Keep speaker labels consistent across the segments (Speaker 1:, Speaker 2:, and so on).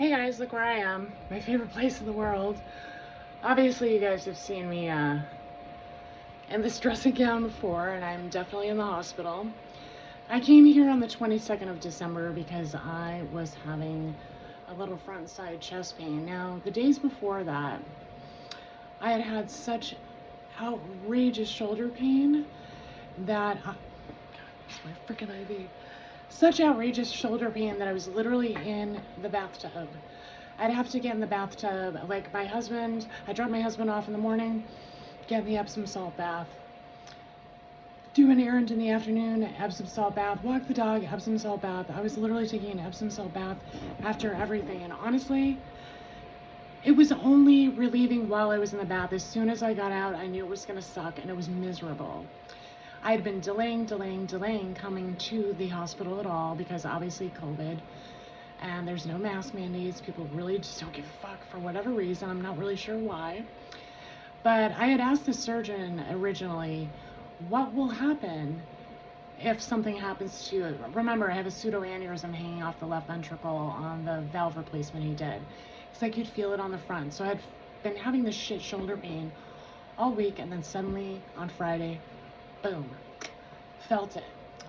Speaker 1: Hey guys, look where I am. My favorite place in the world. Obviously, you guys have seen me in this dressing gown before, and I'm definitely in the hospital. I came here on the 22nd of December because I was having a little front and side chest pain. Now, the days before that, I had had such outrageous shoulder pain that it's my freaking IV. Such outrageous shoulder pain that I was literally in the bathtub. I'd have to get in the bathtub, like I dropped my husband off in the morning, get in the Epsom salt bath, do an errand in the afternoon, Epsom salt bath, walk the dog, Epsom salt bath. I was literally taking an Epsom salt bath after everything, and honestly, it was only relieving while I was in the bath. As soon as I got out, I knew it was gonna suck, and it was miserable. I had been delaying coming to the hospital at all because obviously COVID, and there's no mask mandates. People really just don't give a fuck for whatever reason. I'm not really sure why. But I had asked the surgeon originally, what will happen if something happens to you? Remember, I have a pseudoaneurysm hanging off the left ventricle on the valve replacement he did. Because I could feel it on the front. So I had been having this shit shoulder pain all week, and then suddenly on Friday, boom, felt it.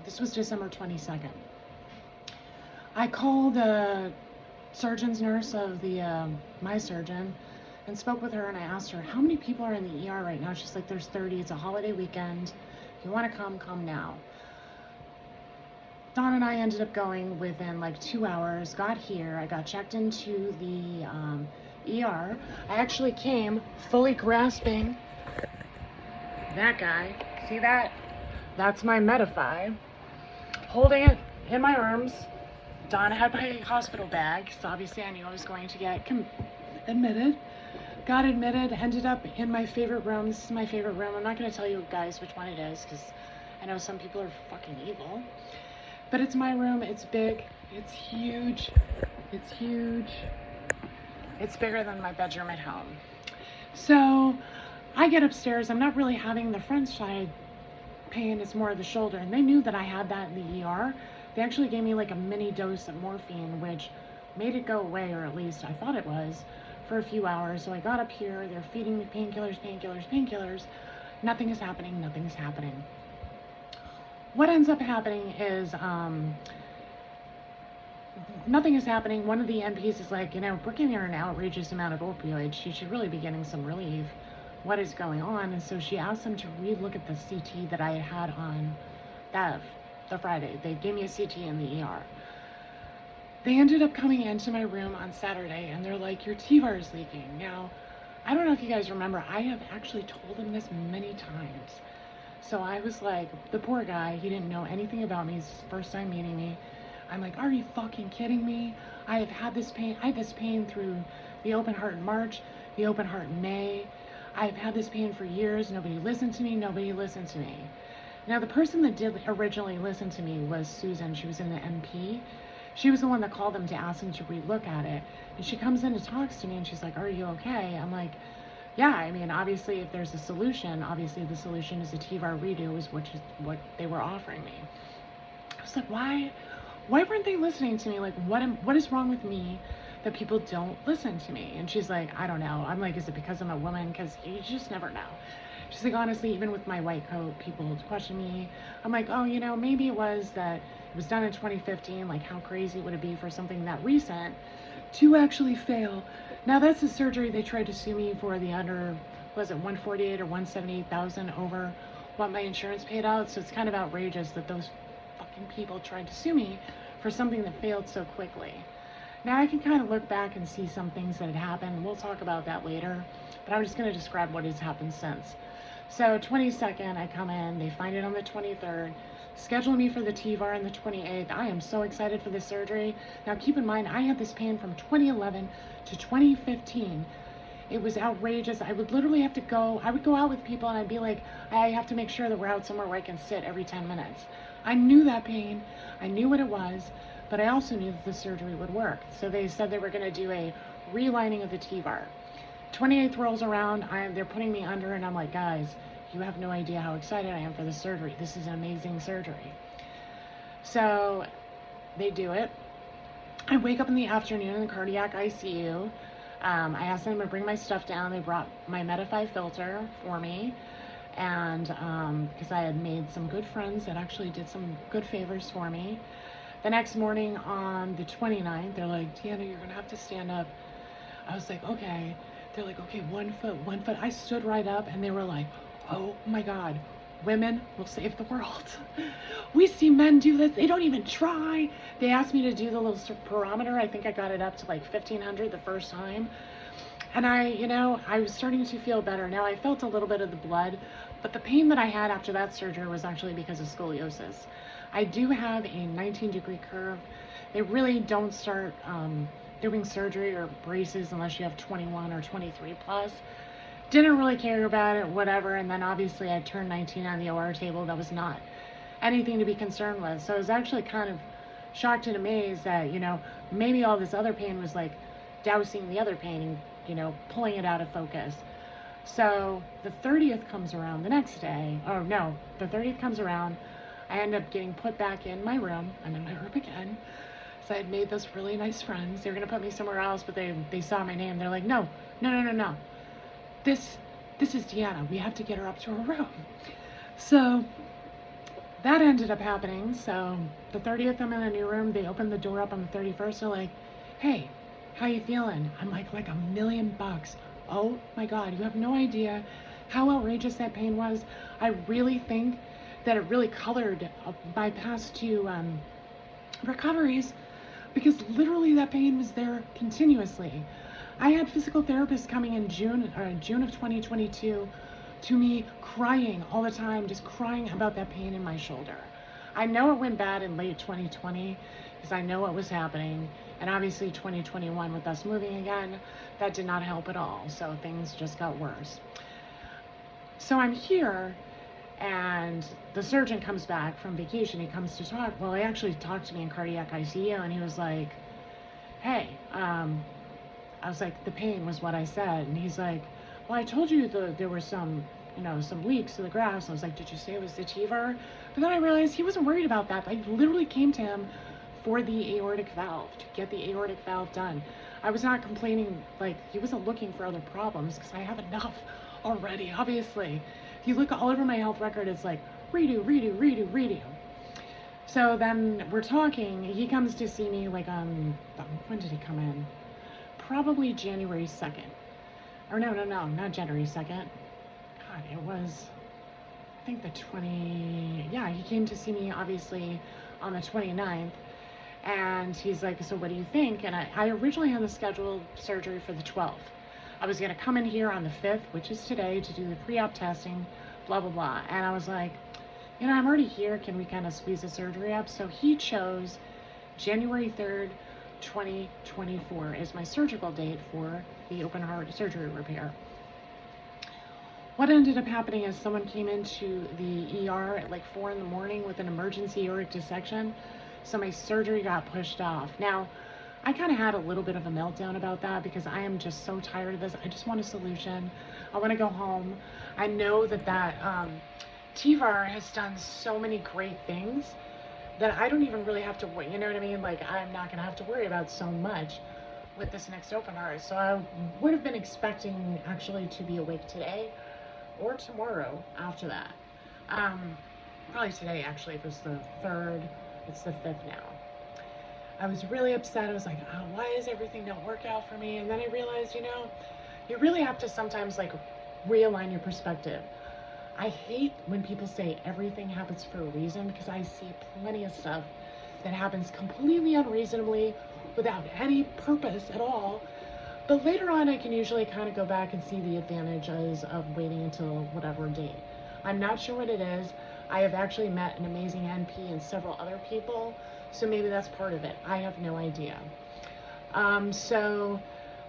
Speaker 1: This was December 22nd. I called the surgeon's nurse of my surgeon and spoke with her, and I asked her, how many people are in the ER right now? She's like, there's 30. It's a holiday weekend. If you want to come now. Dawn and I ended up going within like 2 hours, got here. I got checked into the ER. I actually came fully grasping that guy. See that? That's my Medify. Holding it in my arms. Donna had my hospital bag, so obviously I knew I was going to get admitted. Got admitted, ended up in my favorite room. This is my favorite room. I'm not going to tell you guys which one it is because I know some people are fucking evil. But it's my room. It's big. It's huge. It's huge. It's bigger than my bedroom at home. So I get upstairs. I'm not really having the front side pain. It's more of the shoulder. And they knew that I had that in the ER. They actually gave me like a mini dose of morphine, which made it go away, or at least I thought it was, for a few hours. So I got up here, they're feeding me painkillers. Nothing is happening. What ends up happening is, nothing is happening. One of the NPs is like, we're giving her an outrageous amount of opioids. She should really be getting some relief. What is going on? And so she asked them to re-look at the CT that I had on the Friday. They gave me a CT in the ER. They ended up coming into my room on Saturday, and they're like, your TVAR is leaking. Now, I don't know if you guys remember, I have actually told them this many times. So I was like, the poor guy, he didn't know anything about me. It's his first time meeting me. I'm like, are you fucking kidding me? I have had this pain. I had this pain through the open heart in March, the open heart in May. I've had this pain for years. Nobody listened to me. Now, the person that did originally listen to me was Susan. She was in the MP. She was the one that called them to ask them to relook at it. And she comes in and talks to me, and she's like, are you okay? I'm like, yeah, I mean, obviously, if there's a solution, obviously the solution is a TVAR redo, which is what they were offering me. I was like, why weren't they listening to me? Like, what is wrong with me that people don't listen to me? And she's like, I don't know. I'm like, is it because I'm a woman? Because you just never know. She's like, honestly, even with my white coat, people question me. I'm like, oh, maybe it was that it was done in 2015. Like, how crazy would it be for something that recent to actually fail? Now, that's the surgery they tried to sue me for, the under, was it 148 or 178,000 over what my insurance paid out? So it's kind of outrageous that those fucking people tried to sue me for something that failed so quickly. Now I can kind of look back and see some things that had happened. We'll talk about that later, but I'm just going to describe what has happened since. So 22nd, I come in, they find it on the 23rd, schedule me for the TVAR on the 28th. I am so excited for this surgery. Now keep in mind, I had this pain from 2011 to 2015. It was outrageous. I would literally have to I would go out with people and I'd be like, I have to make sure that we're out somewhere where I can sit every 10 minutes. I knew that pain. I knew what it was, but I also knew that the surgery would work. So they said they were going to do a relining of the TVAR. 28th rolls around, they're putting me under, and I'm like, guys, you have no idea how excited I am for this surgery. This is an amazing surgery. So they do it. I wake up in the afternoon in the cardiac ICU. I asked them to bring my stuff down. They brought my Medify filter for me. And because I had made some good friends that actually did some good favors for me. The next morning on the 29th, they're like, Deanna, you're going to have to stand up. I was like, okay. They're like, okay, 1 foot, 1 foot. I stood right up and they were like, oh my God, women will save the world. We see men do this. They don't even try. They asked me to do the little spirometer. I think I got it up to like 1500 the first time. And I was starting to feel better. Now I felt a little bit of the blood, but the pain that I had after that surgery was actually because of scoliosis. I do have a 19-degree curve. They really don't start doing surgery or braces unless you have 21 or 23 plus. Didn't really care about it, whatever. And then obviously I turned 19 on the OR table. That was not anything to be concerned with. So I was actually kind of shocked and amazed that, maybe all this other pain was like dousing the other pain and, pulling it out of focus. So the 30th comes around the next day. Oh no, the 30th comes around. I end up getting put back in my room. I'm in my room again. So I had made those really nice friends. They were gonna put me somewhere else, but they saw my name. They're like, no. This is Deanna. We have to get her up to her room. So that ended up happening. So the 30th, I'm in a new room. They opened the door up on the 31st. They're like, hey, how you feeling? I'm like $1,000,000. Oh my God, you have no idea how outrageous that pain was. I really think that it really colored my past two recoveries, because literally that pain was there continuously. I had physical therapists coming in June of 2022 to me crying all the time, just crying about that pain in my shoulder. I know it went bad in late 2020 because I know what was happening. And obviously 2021 with us moving again, that did not help at all. So things just got worse. So I'm here and the surgeon comes back from vacation. He comes to talk. Well, he actually talked to me in cardiac ICU and he was like, hey, I was like, the pain was what I said. And he's like, well, I told you there were some leaks to the grafts. I was like, did you say it was the TEVR? But then I realized he wasn't worried about that. I literally came to him for the aortic valve, to get the aortic valve done. I was not complaining, like, he wasn't looking for other problems because I have enough already, obviously. If you look all over my health record, it's like, redo. So then we're talking, he comes to see me like on, when did he come in? Probably January 2nd. Or no, not January 2nd. God, it was, I think yeah, he came to see me obviously on the 29th. And he's like, so what do you think? And I originally had the scheduled surgery for the 12th. I was going to come in here on the 5th, which is today, to do the pre-op testing, blah, blah, blah. And I was like, I'm already here. Can we kind of squeeze the surgery up? So he chose January 3rd, 2024 as my surgical date for the open heart surgery repair. What ended up happening is someone came into the ER at like 4 in the morning with an emergency aortic dissection. So my surgery got pushed off. Now, I kind of had a little bit of a meltdown about that because I am just so tired of this. I just want a solution. I want to go home. I know that TEVR has done so many great things that I don't even really have to worry. You know what I mean? Like, I'm not going to have to worry about so much with this next open heart. So I would have been expecting actually to be awake today or tomorrow after that. Probably today, actually, if it was the 3rd. It's the 5th now. I was really upset. I was like, oh, why does everything not work out for me? And then I realized, you really have to sometimes like realign your perspective. I hate when people say everything happens for a reason, because I see plenty of stuff that happens completely unreasonably without any purpose at all. But later on, I can usually kind of go back and see the advantages of waiting until whatever date. I'm not sure what it is. I have actually met an amazing NP and several other people, so maybe that's part of it. I have no idea. So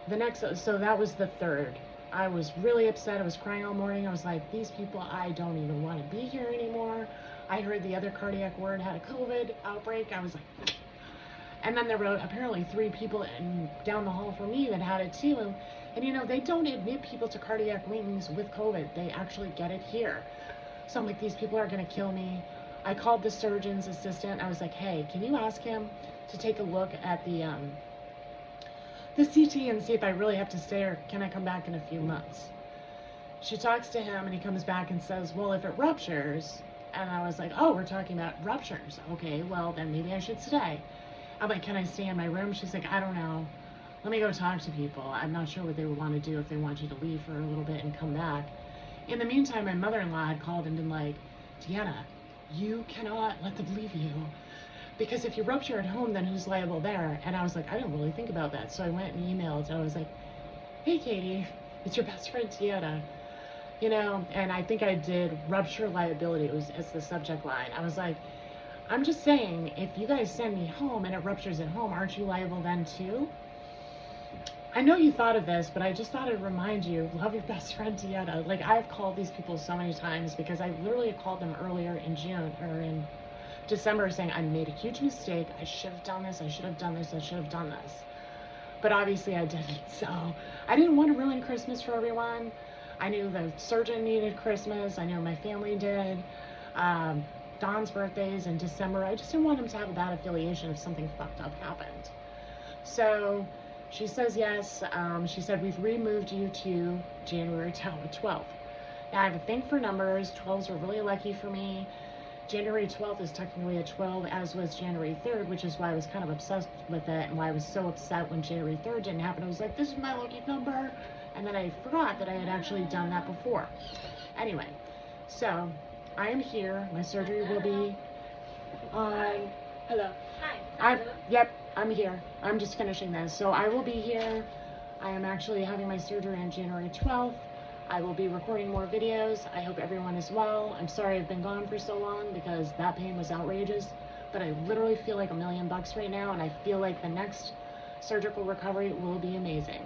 Speaker 1: that was the 3rd. I was really upset. I was crying all morning. I was like, these people, I don't even want to be here anymore. I heard the other cardiac ward had a COVID outbreak. I was like, and then there were apparently 3 people down the hall from me that had it too. And they don't admit people to cardiac wings with COVID. They actually get it here. So I'm like, these people are going to kill me. I called the surgeon's assistant. I was like, hey, can you ask him to take a look at the CT and see if I really have to stay or can I come back in a few months? She talks to him and he comes back and says, well, if it ruptures, and I was like, oh, we're talking about ruptures. Okay, well, then maybe I should stay. I'm like, can I stay in my room? She's like, I don't know. Let me go talk to people. I'm not sure what they would want to do if they want you to leave for a little bit and come back. In the meantime, my mother-in-law had called and been like, Deanna, you cannot let them leave you. Because if you rupture at home, then who's liable there? And I was like, I didn't really think about that. So I went and emailed. And I was like, hey, Katie, it's your best friend, Deanna. You know, and I think I did rupture liability as the subject line. I was like, I'm just saying, if you guys send me home and it ruptures at home, aren't you liable then too? I know you thought of this, but I just thought I'd remind you, love your best friend, Deanna. Like, I've called these people so many times because I literally called them earlier in June or in December saying, I made a huge mistake. I should have done this. I should have done this. I should have done this. But obviously I didn't. So I didn't want to ruin Christmas for everyone. I knew the surgeon needed Christmas. I know my family did. Don's birthday's in December. I just didn't want him to have a bad affiliation if something fucked up happened. So she says yes. She said, we've removed you to January 12th. Now I have a thing for numbers. 12s are really lucky for me. January 12th is technically a 12, as was January 3rd, which is why I was kind of obsessed with it and why I was so upset when January 3rd didn't happen. I was like, this is my lucky number. And then I forgot that I had actually done that before. Anyway, so I am here. My surgery will be on, hello. Hi. Yep, I'm here. I'm just finishing this. So I will be here. I am actually having my surgery on January 12th. I will be recording more videos. I hope everyone is well. I'm sorry I've been gone for so long because that pain was outrageous, but I literally feel like $1 million right now, and I feel like the next surgical recovery will be amazing.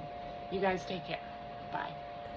Speaker 1: You guys take care. Bye.